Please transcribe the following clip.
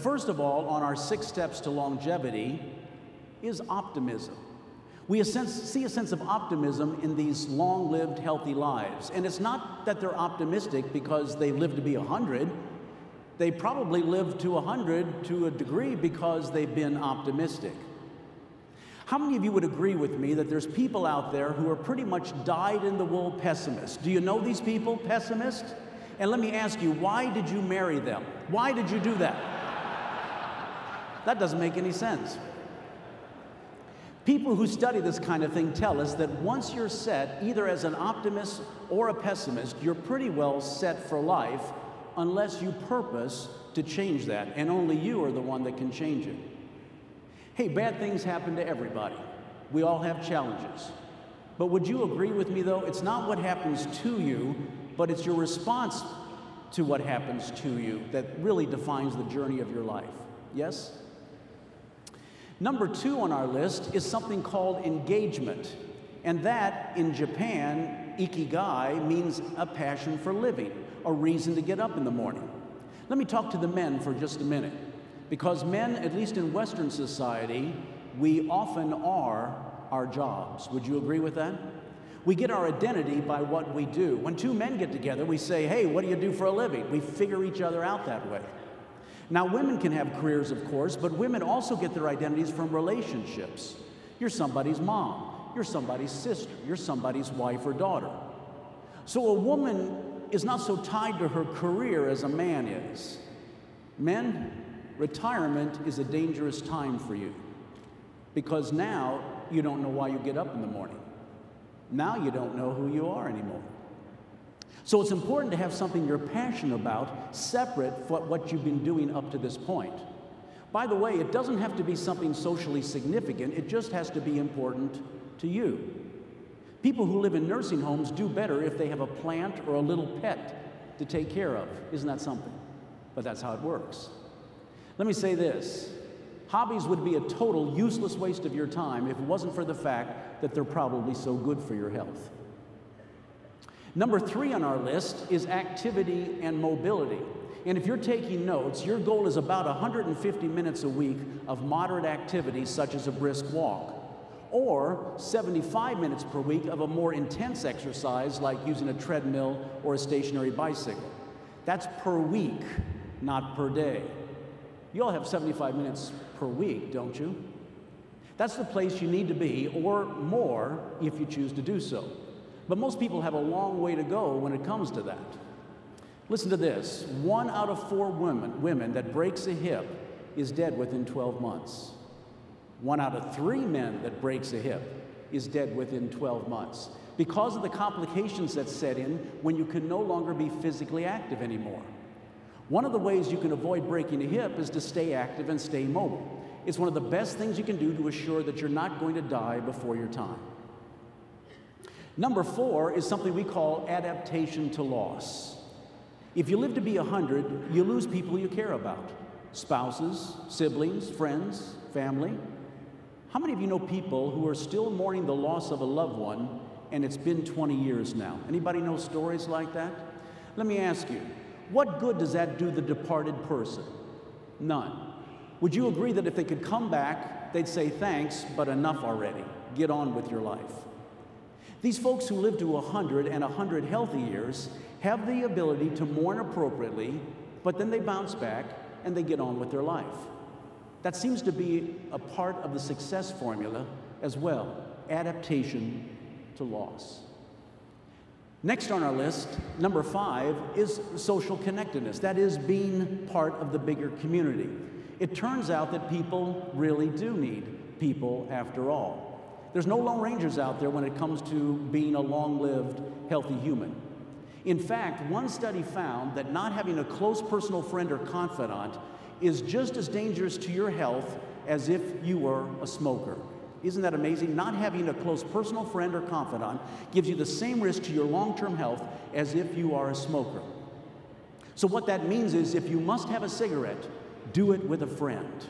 First of all, on our 6 steps to longevity is optimism. We see a sense of optimism in these long-lived, healthy lives. And it's not that they're optimistic because they live to be 100. They probably live to 100 to a degree because they've been optimistic. How many of you would agree with me that there's people out there who are pretty much dyed-in-the-wool pessimists? Do you know these people, pessimists? And let me ask you, why did you marry them? Why did you do that? That doesn't make any sense. People who study this kind of thing tell us that once you're set, either as an optimist or a pessimist, you're pretty well set for life unless you purpose to change that, and only you are the one that can change it. Hey, bad things happen to everybody. We all have challenges. But would you agree with me, though? It's not what happens to you, but it's your response to what happens to you that really defines the journey of your life. Yes? Number 2 on our list is something called engagement. And that, in Japan, ikigai, means a passion for living, a reason to get up in the morning. Let me talk to the men for just a minute. Because men, at least in Western society, we often are our jobs. Would you agree with that? We get our identity by what we do. When 2 men get together, we say, hey, what do you do for a living? We figure each other out that way. Now, women can have careers, of course, but women also get their identities from relationships. You're somebody's mom. You're somebody's sister. You're somebody's wife or daughter. So a woman is not so tied to her career as a man is. Men, retirement is a dangerous time for you because now you don't know why you get up in the morning. Now you don't know who you are anymore. So it's important to have something you're passionate about separate from what you've been doing up to this point. By the way, it doesn't have to be something socially significant. It just has to be important to you. People who live in nursing homes do better if they have a plant or a little pet to take care of. Isn't that something? But that's how it works. Let me say this. Hobbies would be a total useless waste of your time if it wasn't for the fact that they're probably so good for your health. Number 3 on our list is activity and mobility. And if you're taking notes, your goal is about 150 minutes a week of moderate activity, such as a brisk walk, or 75 minutes per week of a more intense exercise, like using a treadmill or a stationary bicycle. That's per week, not per day. You all have 75 minutes per week, don't you? That's the place you need to be, or more, if you choose to do so. But most people have a long way to go when it comes to that. Listen to this. 1 out of 4 women that breaks a hip is dead within 12 months. 1 out of 3 men that breaks a hip is dead within 12 months because of the complications that set in when you can no longer be physically active anymore. One of the ways you can avoid breaking a hip is to stay active and stay mobile. It's one of the best things you can do to assure that you're not going to die before your time. Number 4 is something we call adaptation to loss. If you live to be 100, you lose people you care about. Spouses, siblings, friends, family. How many of you know people who are still mourning the loss of a loved one, and it's been 20 years now? Anybody know stories like that? Let me ask you, what good does that do the departed person? None. Would you agree that if they could come back, they'd say thanks, but enough already. Get on with your life. These folks who live to 100 and 100 healthy years have the ability to mourn appropriately, but then they bounce back and they get on with their life. That seems to be a part of the success formula as well, adaptation to loss. Next on our list, number 5, is social connectedness. That is being part of the bigger community. It turns out that people really do need people after all. There's no Lone Rangers out there when it comes to being a long-lived, healthy human. In fact, one study found that not having a close personal friend or confidant is just as dangerous to your health as if you were a smoker. Isn't that amazing? Not having a close personal friend or confidant gives you the same risk to your long-term health as if you are a smoker. So what that means is if you must have a cigarette, do it with a friend.